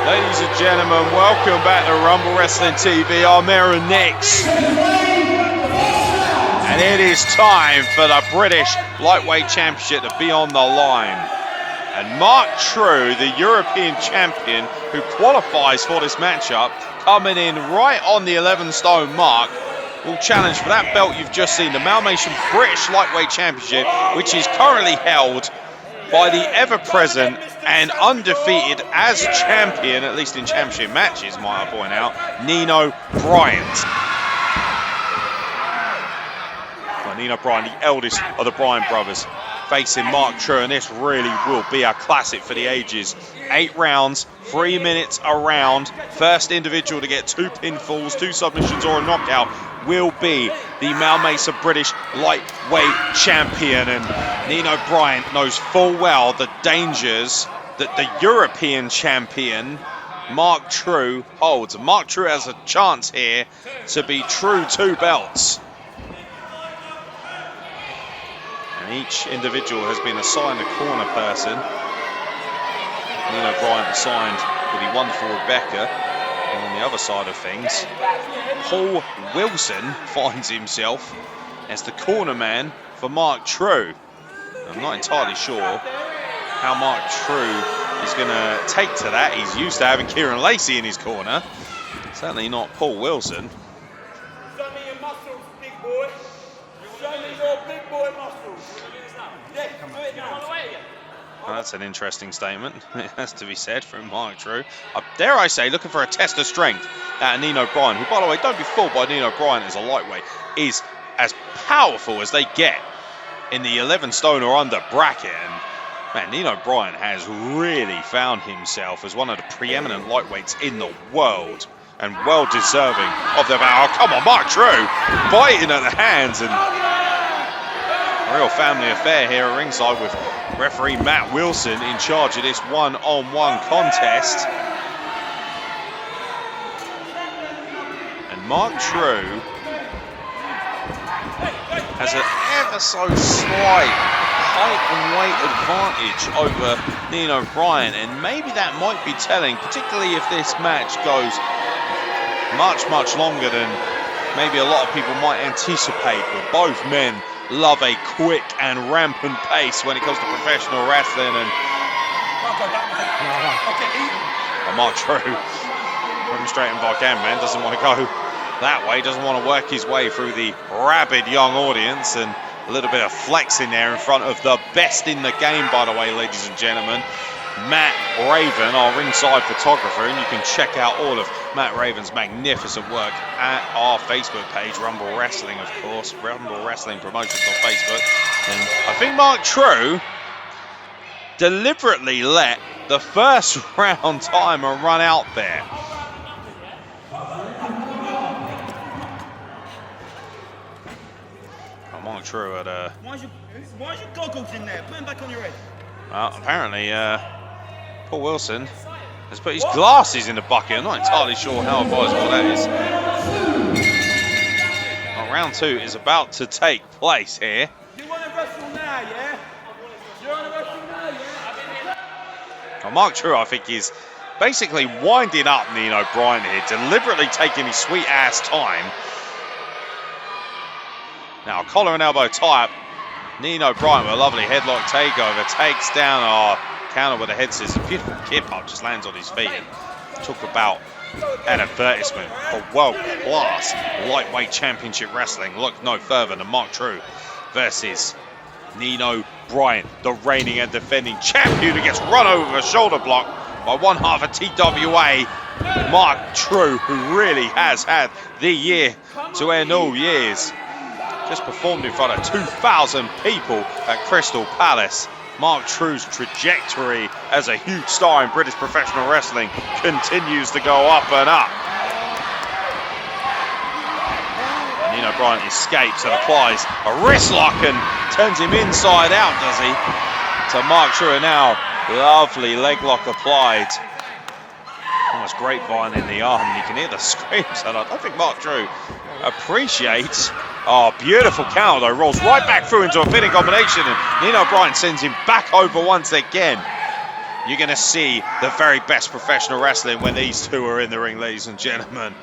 Ladies and gentlemen, welcome back to Rumble Wrestling TV. I'm Aaron Nix. And it is time for the British Lightweight Championship to be on the line. And Mark Trew, the European champion who qualifies for this matchup, coming in right on the 11 stone mark, will challenge for that belt you've just seen, the Malmation British Lightweight Championship, which is currently held by the ever-present and undefeated as champion, at least in championship matches, might I point out, Nino Bryant. Well, Nino Bryant, the eldest of the Bryant brothers, facing Mark Trew, and this really will be a classic for the ages. 8 rounds, 3 minutes a round. First individual to get 2 pinfalls, 2 submissions or a knockout will be the Malmation British Lightweight Champion. And Nino Bryant knows full well the dangers that the European champion Mark Trew holds. Mark Trew has a chance here to be true 2 belts. And each individual has been assigned a corner person. Nino Bryant assigned with the wonderful Rebecca. And on the other side of things, Paul Wilson finds himself as the corner man for Mark Trew. I'm not entirely sure how Mark Trew is going to take to that. He's used to having Kieran Lacey in his corner. Certainly not Paul Wilson. Show me your muscles, big boy. Show me your big boy muscles. Yeah, do it now. Well, that's an interesting statement, it has to be said, from Mark Trew. Dare I say, looking for a test of strength at Nino Bryant, who, by the way, don't be fooled by Nino Bryant as a lightweight, is as powerful as they get in the 11 stone or under bracket. And man, Nino Bryant has really found himself as one of the preeminent lightweights in the world, and well deserving of the battle. Oh, come on, Mark Trew biting at the hands, and a real family affair here at ringside with referee Matt Wilson in charge of this one-on-one contest. And Mark Trew has an ever so slight height and weight advantage over Nino Bryant, and maybe that might be telling, particularly if this match goes much longer than maybe a lot of people might anticipate. But both men love a quick and rampant pace when it comes to professional wrestling, and Mark Trew, demonstrating by man, doesn't want to go that way, doesn't want to work his way through the rabid young audience, and a little bit of flexing there in front of the best in the game, by the way, ladies and gentlemen, Matt Raven, our ringside photographer, and you can check out all of Matt Raven's magnificent work at our Facebook page, Rumble Wrestling, of course, Rumble Wrestling Promotions on Facebook. And I think Mark Trew deliberately let the first round timer run out there. Mark Trew had a... Why's your goggles in there? Put them back on your head. Well, apparently, Paul Wilson has put his glasses in the bucket. I'm not entirely sure how advisable that is. Well, round 2 is about to take place here. You want to wrestle now, yeah? You want to wrestle now, yeah? Well, Mark Trew, I think, is basically winding up Nino Bryant here, deliberately taking his sweet ass time. Now, collar and elbow tie up. Nino Bryant with a lovely headlock takeover, takes down our counter with a head scissors. Beautiful kip up, just lands on his feet. And talk about an advertisement for world-class lightweight championship wrestling. Look no further than Mark Trew versus Nino Bryant, the reigning and defending champion, who gets run over with a shoulder block by one half of TWA, Mark Trew, who really has had the year to end all years. just performed in front of 2,000 people at Crystal Palace. Mark Trew's trajectory as a huge star in British professional wrestling continues to go up and up. Nino Bryant escapes and applies a wrist lock and turns him inside out, does he? To Mark Trew now. Lovely leg lock applied. Almost grapevine in the arm. You can hear the screams, and I don't think Mark Trew appreciates. Oh, beautiful counter though. Rolls right back through into a pinning combination, and Nino Bryant sends him back over once again. You're going to see the very best professional wrestling when these two are in the ring, ladies and gentlemen.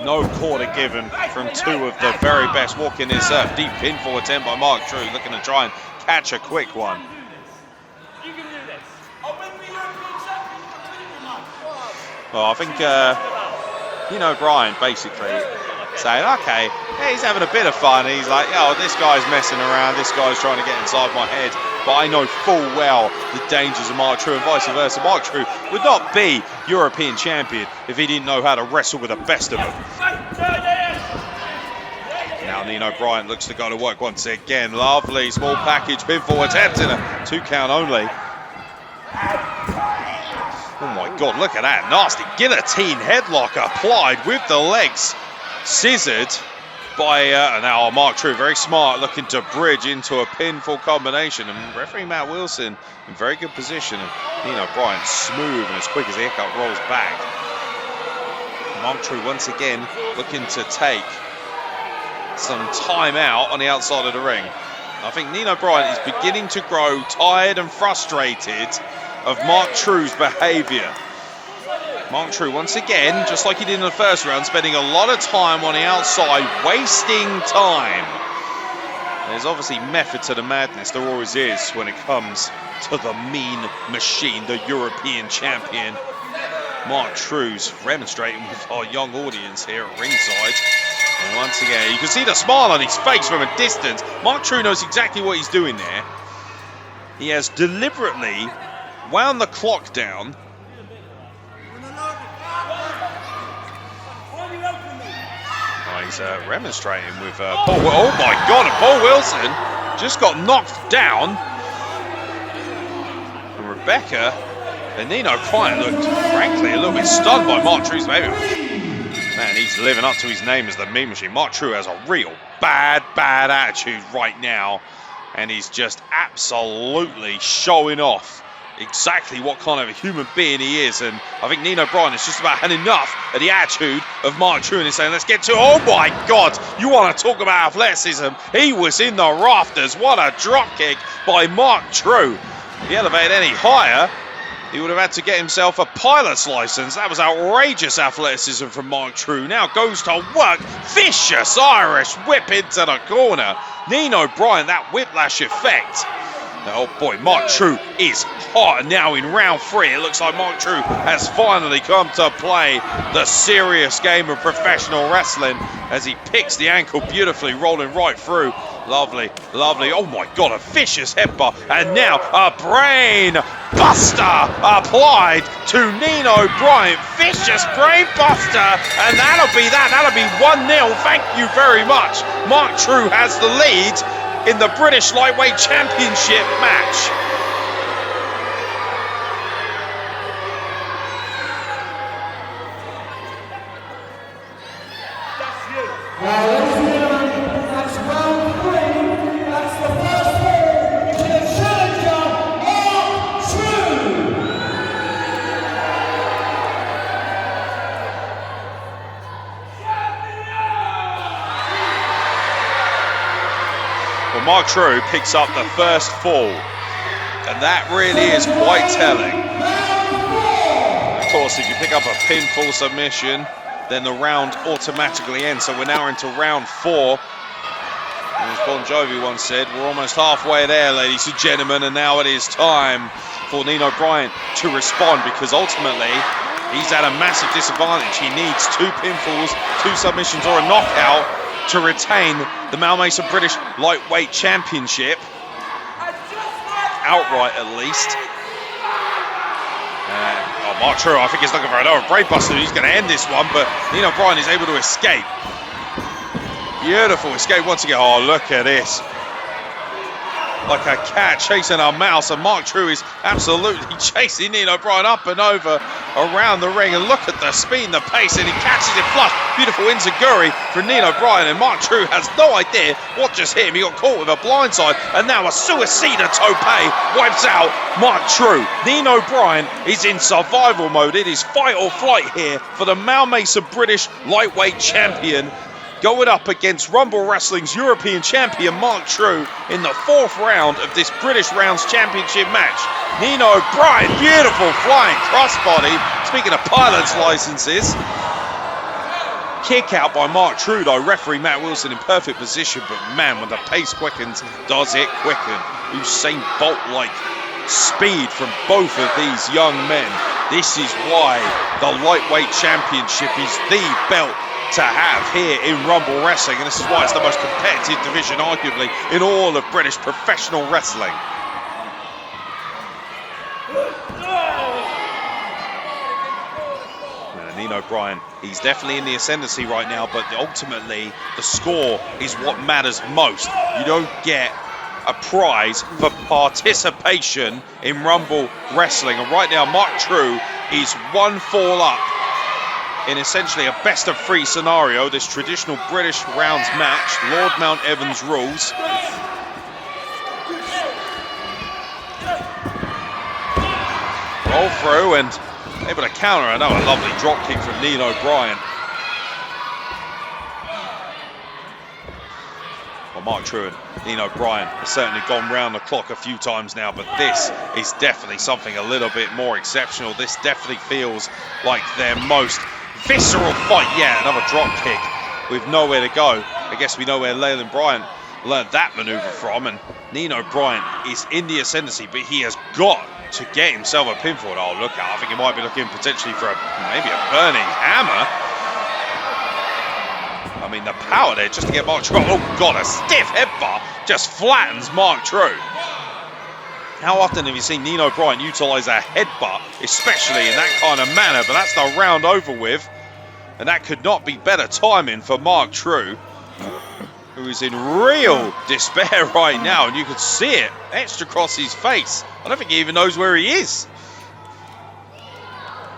No quarter given from two of the very best. Walking this deep pinfall attempt by Mark Trew, looking to try and catch a quick one. Well, I think Nino Bryant basically saying, okay, yeah, he's having a bit of fun. He's like, oh, this guy's messing around. This guy's trying to get inside my head. But I know full well the dangers of Mark Trew and vice versa. Mark Trew would not be European champion if he didn't know how to wrestle with the best of them. Now Nino Bryant looks to go to work once again. Lovely small package pinfall attempt in a 2 count only. Oh my God, look at that. Nasty guillotine headlock applied with the legs scissored by now Mark Trew, very smart, looking to bridge into a pinfall combination. And referee Matt Wilson in very good position. And Nino Bryant smooth and as quick as the haircut rolls back. Mark Trew once again looking to take some time out on the outside of the ring. I think Nino Bryant is beginning to grow tired and frustrated of Mark Trew's behaviour. Mark Trew once again, just like he did in the first round, spending a lot of time on the outside, wasting time. There's obviously method to the madness, there always is when it comes to the mean machine, the European champion. Mark Trew's demonstrating with our young audience here at ringside. And once again, you can see the smile on his face from a distance. Mark Trew knows exactly what he's doing there. He has deliberately wound the clock down. Oh, he's remonstrating with Paul. Oh my God, and Paul Wilson just got knocked down. And Rebecca and Nino Bryant looked, frankly, a little bit stunned by Mark Trew's behavior. Man, he's living up to his name as the mean machine. Mark Trew has a real bad attitude right now. And he's just absolutely showing off exactly what kind of a human being he is. And I think Nino Bryant has just about had enough of the attitude of Mark Trew and he's saying, let's get to, oh my God, you want to talk about athleticism? He was in the rafters. What a drop kick by Mark Trew. If he elevated any higher, he would have had to get himself a pilot's license. That was outrageous athleticism from Mark Trew. Now goes to work. Vicious Irish whip into the corner. Nino Bryant, that whiplash effect. Oh boy, Mark Trew is hot. And now in round 3, it looks like Mark Trew has finally come to play the serious game of professional wrestling as he picks the ankle beautifully, rolling right through. Lovely, lovely. Oh my God, a vicious headbutt. And now a brain buster applied to Nino Bryant. Vicious brain buster. And that'll be that. That'll be 1-0. Thank you very much. Mark Trew has the lead in the British Lightweight Championship match. That's you. Well, ladies and gentlemen, that's round 3. That's the first fall to the challenger, Mark Trew. Well, Mark Trew picks up the first fall, and that really is quite telling. Of course, if you pick up a pinfall submission, then the round automatically ends. So we're now into round 4. As Bon Jovi once said, we're almost halfway there, ladies and gentlemen, and now it is time for Nino Bryant to respond, because ultimately he's at a massive disadvantage. He needs 2 pinfalls, 2 submissions, or a knockout to retain the Mal Mason British Lightweight Championship, outright at least. Mark Trew, I think he's looking for another brain buster. He's going to end this one, but Nino Bryant is able to escape. Beautiful escape once again. Oh, look at this. Like a cat chasing a mouse, and Mark Trew is absolutely chasing Nino Bryant up and over around the ring. And look at the speed and the pace, and he catches it flush. Beautiful enziguri from Nino Bryant, and Mark Trew has no idea what just hit him. He got caught with a blindside, and now a suicida tope wipes out Mark Trew. Nino Bryant is in survival mode. It is fight or flight here for the Mal Mesa British lightweight champion, going up against Rumble Wrestling's European champion Mark Trew in the 4th round of this British Rounds Championship match. Nino Bryant, beautiful flying crossbody. Speaking of pilot's licenses, kick out by Mark Trew though. Referee Matt Wilson in perfect position, but man, when the pace quickens, does it quicken. Usain Bolt-like speed from both of these young men. This is why the lightweight championship is the belt to have here in Rumble Wrestling, and this is why it's the most competitive division arguably in all of British professional wrestling. Nino Bryant, he's definitely in the ascendancy right now, but ultimately the score is what matters most. You don't get a prize for participation in Rumble Wrestling, and right now Mark Trew is 1 fall up in essentially a best-of-3 scenario, this traditional British rounds match, Lord Mount Evans rules. Roll through and able to counter another lovely drop kick from Nino Bryant. Well, Mark Trew and Nino Bryant have certainly gone round the clock a few times now, but this is definitely something a little bit more exceptional. This definitely feels like their most visceral fight. Yeah, another drop kick with nowhere to go. I guess we know where Leyland Bryant learned that maneuver from, and Nino Bryant is in the ascendancy, but he has got to get himself a pinfall. Oh, look out. I think he might be looking potentially for maybe a burning hammer. I mean, the power there just to get Mark Trew. Oh, God, a stiff headbutt just flattens Mark Trew. How often have you seen Nino Bryant utilize a headbutt, especially in that kind of manner? But that's the round over with. And that could not be better timing for Mark Trew, who is in real despair right now. And you could see it etched across his face. I don't think he even knows where he is.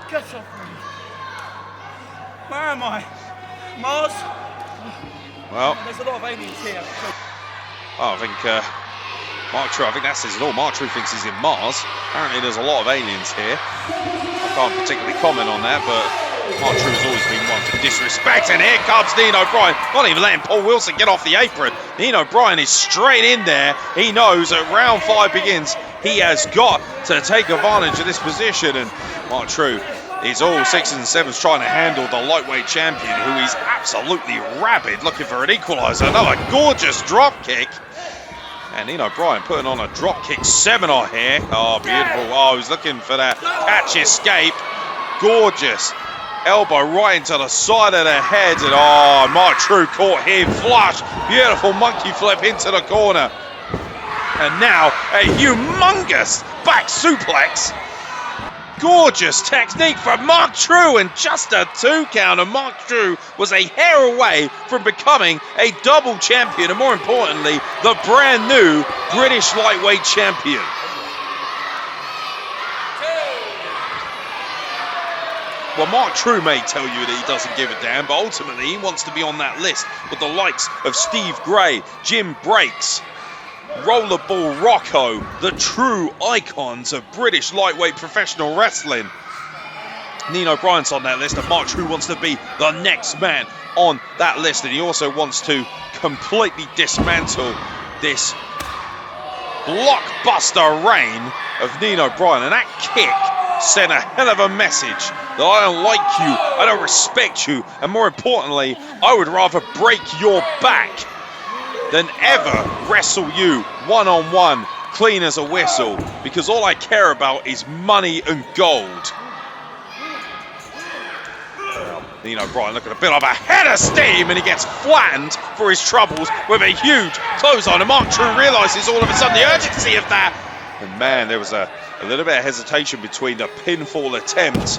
Get off me. Where am I? Mars? Well, there's a lot of aliens here. Oh, I think Mark Trew, I think that says it all. Mark Trew thinks he's in Mars. Apparently there's a lot of aliens here. I can't particularly comment on that, but Mark Trew's always been one for disrespect. And here comes Nino Bryant. Not even letting Paul Wilson get off the apron. Nino Bryant is straight in there. He knows that round 5 begins. He has got to take advantage of this position. And Mark Trew is all 6s and 7s trying to handle the lightweight champion, who is absolutely rabid, looking for an equalizer. Another gorgeous drop kick. And Nino Bryant putting on a dropkick seminar here. Oh, beautiful. Oh, he's looking for that catch escape. Gorgeous. Elbow right into the side of the head. And oh, Mark Trew caught him flush. Beautiful monkey flip into the corner. And now a humongous back suplex. Gorgeous technique from Mark Trew, and just a 2 count. And Mark Trew was a hair away from becoming a double champion, and more importantly, the brand new British lightweight champion. Well, Mark Trew may tell you that he doesn't give a damn, but ultimately he wants to be on that list with the likes of Steve Gray, Jim Breaks, Rollerball Rocco, the true icons of British lightweight professional wrestling. Nino Bryant's on that list, and Mark Trew wants to be the next man on that list, and he also wants to completely dismantle this blockbuster reign of Nino Bryant. And that kick sent a hell of a message that I don't like you, I don't respect you, and more importantly, I would rather break your back than ever wrestle you one-on-one clean as a whistle, because all I care about is money and gold. Nino Bryant looking a bit of a head of steam, and he gets flattened for his troubles with a huge clothesline. And Mark Trew realises all of a sudden the urgency of that. And man, there was a little bit of hesitation between the pinfall attempt,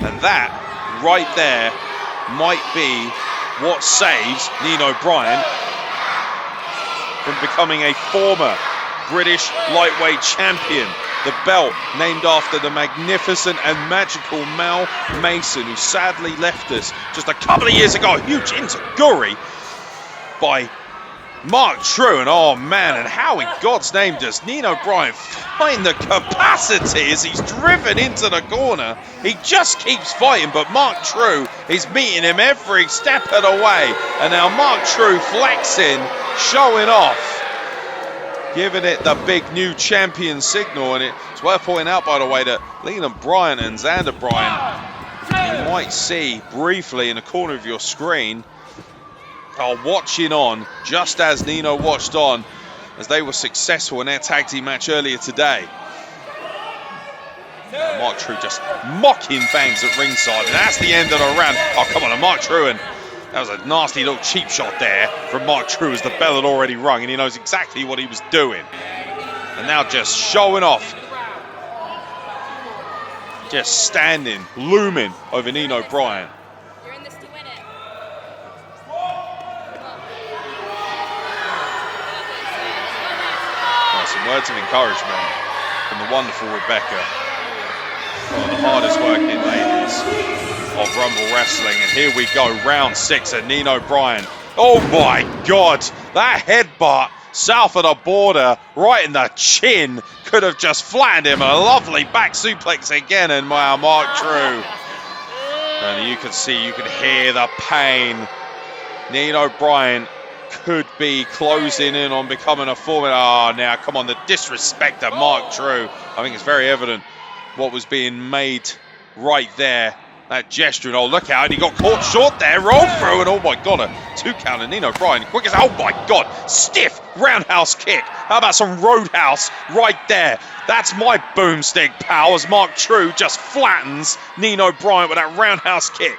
and that right there might be what saves Nino Bryant from becoming a former British lightweight champion. The belt named after the magnificent and magical Mal Mason, who sadly left us just a couple of years ago. A huge enziguri by Mark Trew. And oh man, and how in God's name does Nino Bryant find the capacity as he's driven into the corner? He just keeps fighting, but Mark Trew is meeting him every step of the way. And now Mark Trew flexing, showing off, giving it the big new champion signal. And it's worth pointing out, by the way, that Nino Bryant and Xander Bryant, you might see briefly in the corner of your screen, are watching on just as Nino watched on as they were successful in their tag team match earlier today. Mark Trew just mocking Bangs at ringside, and that's the end of the round. Oh, come on, and Mark Trew, and that was a nasty little cheap shot there from Mark Trew as the bell had already rung, and he knows exactly what he was doing. And now just showing off, just standing, looming over Nino Bryant. You're in this to win it. Some words of encouragement from the wonderful Rebecca, one of the hardest working ladies of Rumble Wrestling. And here we go, round 6, and Nino Bryant. Oh my God, that headbutt south of the border, right in the chin, could have just flattened him. A lovely back suplex again, and Mark Trew. And you can see, you can hear the pain. Nino Bryant could be closing in on becoming a former. Oh, now come on, the disrespect of Mark Trew. I think it's very evident what was being made right there. That gesture, and oh, look out, he got caught short there, rolled through, and oh my God, a 2 count, and Nino Bryant, quick as, oh my God, stiff roundhouse kick. How about some roadhouse right there? That's my boomstick, pal, as Mark Trew just flattens Nino Bryant with that roundhouse kick.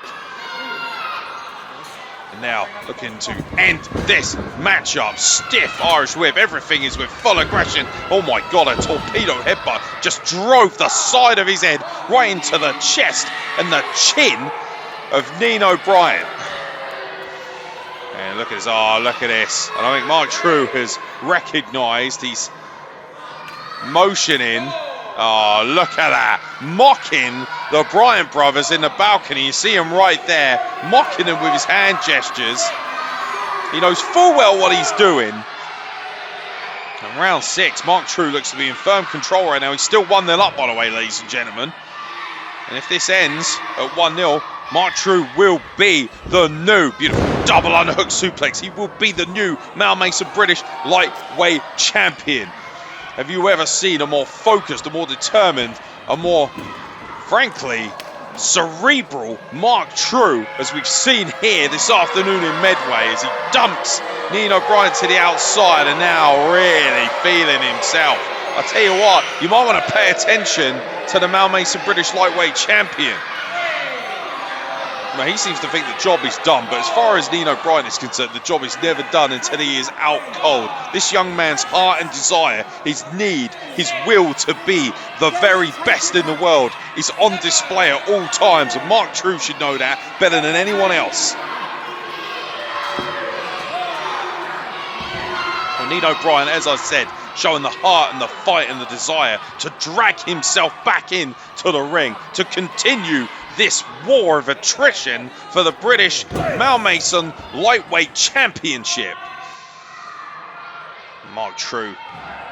And now looking to end this matchup. Stiff Irish whip, everything is with full aggression. Oh my God, a torpedo headbutt just drove the side of his head right into the chest and the chin of Nino Bryant. And look at this, oh look at this. And I think Mark Trew has recognised, he's motioning. Oh, look at that. Mocking the Bryant brothers in the balcony. You see him right there, mocking them with his hand gestures. He knows full well what he's doing. And round 6, Mark Trew looks to be in firm control right now. He's still 1-0 up, by the way, ladies and gentlemen. And if this ends at 1-0, Mark Trew will be the new, beautiful double underhook suplex. He will be the new Mal Mason British lightweight champion. Have you ever seen a more focused, a more determined, a more, frankly, cerebral Mark Trew, as we've seen here this afternoon in Medway, as he dumps Nino Bryant to the outside and now really feeling himself. I tell you what, you might want to pay attention to the Mal Mason British lightweight champion. Now, he seems to think the job is done, but as far as Nino Bryant is concerned, the job is never done until he is out cold. This young man's heart and desire, his need, his will to be the very best in the world is on display at all times, and Mark Trew should know that better than anyone else. Well, Nino Bryant, as I said, showing the heart and the fight and the desire to drag himself back in to the ring, to continue this war of attrition for the British Mal Mason Lightweight Championship. Mark Trew,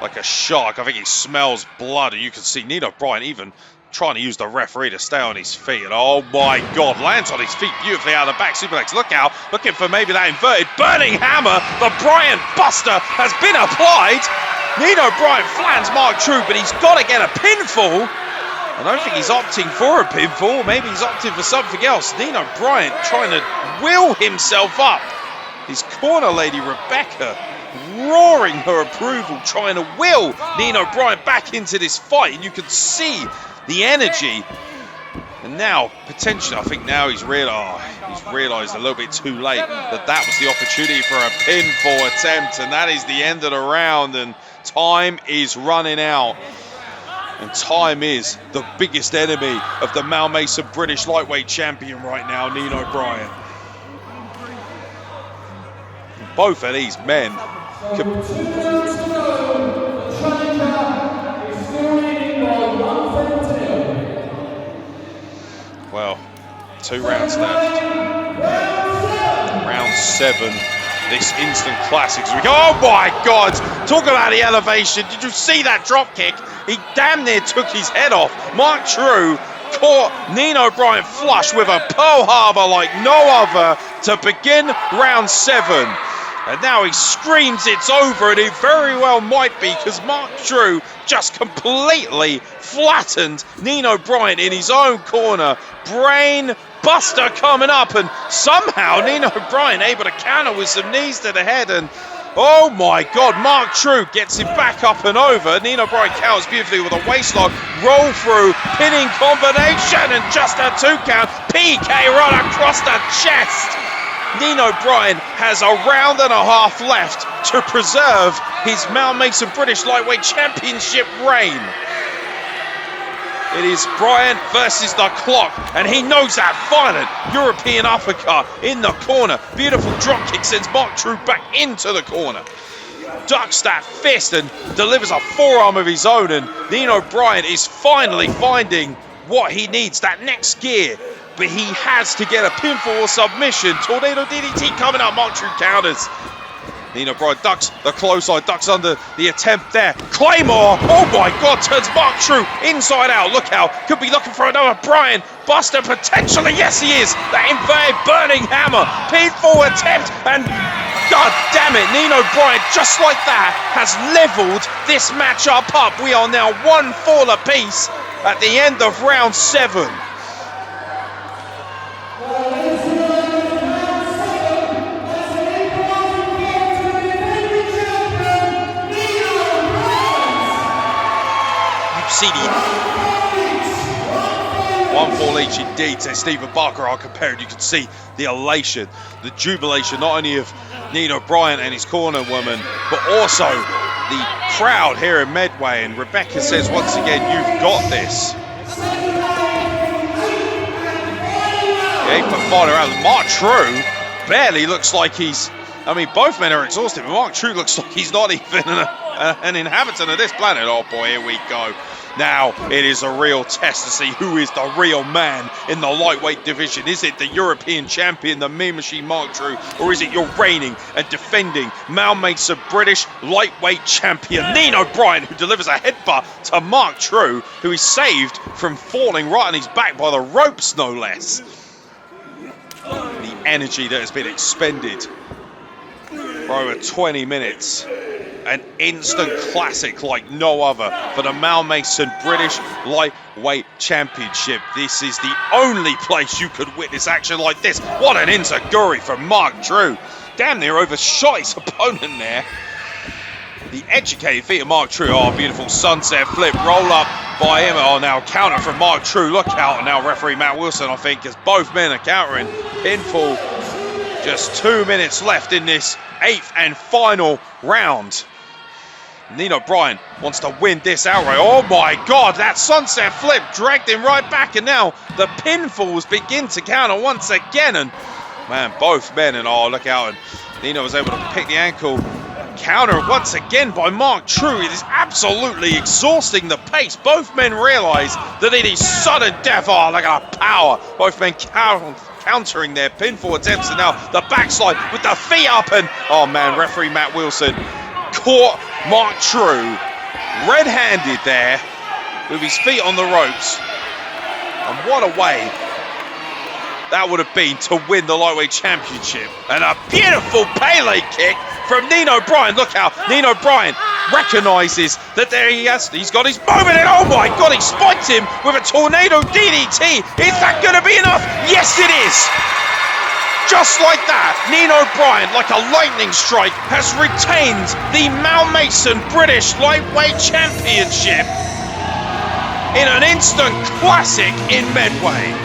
like a shark, I think he smells blood, and you can see Nino Bryant even trying to use the referee to stay on his feet. And oh my God, lands on his feet beautifully out of the back suplex. Look out, looking for maybe that inverted burning hammer. The Bryant Buster has been applied. Nino Bryant flattens Mark Trew, but he's got to get a pinfall. I don't think he's opting for a pinfall. Maybe he's opting for something else. Nino Bryant trying to will himself up. His corner lady, Rebecca, roaring her approval, trying to will Nino Bryant back into this fight. And you can see the energy. And now, potentially, I think now he's realised a little bit too late that was the opportunity for a pinfall attempt. And that is the end of the round. And time is running out. And time is the biggest enemy of the Mal Mason British Lightweight Champion right now, Nino Bryant. Both of these men could... Well, 2 rounds left. Round 7. This instant classics. Oh my God! Talk about the elevation. Did you see that drop kick? He damn near took his head off. Mark Trew caught Nino Bryant flush with a Pearl Harbor like no other to begin round 7. And now he screams it's over, and it very well might be, because Mark Trew just completely flattened Nino Bryant in his own corner. Brain buster coming up, and somehow Nino Bryant able to counter with some knees to the head, and oh my God, Mark Trew gets him back up and over. Nino Bryant counters beautifully with a waistlock, roll through, pinning combination, and just a 2 count. PK right across the chest. Nino Bryant has a round and a half left to preserve his Mal Mason British Lightweight Championship reign. It is Bryant versus the clock, and he knows that violent European uppercut in the corner. Beautiful drop kick sends Mark Trew back into the corner. Ducks that fist and delivers a forearm of his own, and Nino Bryant is finally finding what he needs, that next gear. But he has to get a pinfall or submission. Tornado DDT coming up. Mark Trew counters. Nino Bryant ducks the close side, ducks under the attempt there. Claymore, oh my God, turns Mark Trew inside out. Look out, could be looking for another Bryant buster potentially. Yes, he is. That inverted burning hammer, pinfall attempt, and God damn it, Nino Bryant, just like that, has leveled this matchup up. We are now 1 fall apiece at the end of round 7. CD. 1 fall each indeed, says Stephen Barker. I'll compare it. You can see the elation, the jubilation, not only of Nino Bryant and his corner woman, but also the crowd here in Medway. And Rebecca says once again, you've got this. The 8-foot fighter out. Mark Trew barely looks like he's... I mean, both men are exhausted, but Mark Trew looks like he's not even an inhabitant of this planet. Oh boy, here we go. Now it is a real test to see who is the real man in the lightweight division. Is it the European champion, the Mean Machine Mark Trew, or is it your reigning and defending Mal Mason British lightweight champion Nino Bryant, who delivers a headbutt to Mark Trew, who is saved from falling right on his back by the ropes, no less. The energy that has been expended for over 20 minutes. An instant classic like no other for the Mal Mason British Lightweight Championship. This is the only place you could witness action like this. What an enziguri from Mark Trew. Damn near overshot his opponent there. The educated feet of Mark Trew. Oh, beautiful sunset flip. Roll up by him. Oh, now counter from Mark Trew. Look out. And now referee Matt Wilson, I think, as both men are countering. Pinfall. Just 2 minutes left in this 8th and final round. Nino Bryant wants to win this outright. Oh my God, that sunset flip dragged him right back, and now the pinfalls begin to counter once again. And man, both men, and oh, look out, and Nino was able to pick the ankle. Counter once again by Mark Trew. It is absolutely exhausting the pace. Both men realize that it is sudden death. Oh, look at the power. Both men countering their pinfall attempts, and now the backslide with the feet up, and oh man, referee Matt Wilson caught Mark Trew red-handed there with his feet on the ropes. And what a way that would have been to win the lightweight championship. And a beautiful Pele kick from Nino Bryant. Look how Nino Bryant recognizes that there he's got his moment, and oh my God, he spiked him with a tornado DDT. Is that going to be enough? Yes, it is. Just like that, Nino Bryant, like a lightning strike, has retained the Mal Mason British Lightweight Championship in an instant classic in Medway.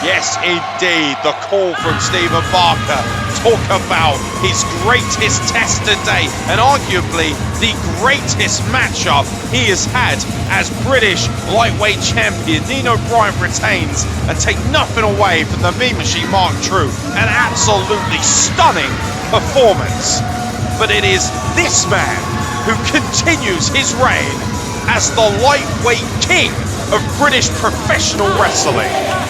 Yes, indeed, the call from Stephen Barker talk about his greatest test to date and arguably the greatest matchup he has had as British lightweight champion. Nino Bryant retains and take nothing away from the Mean Machine Mark Trew. An absolutely stunning performance. But it is this man who continues his reign as the lightweight king of British professional wrestling.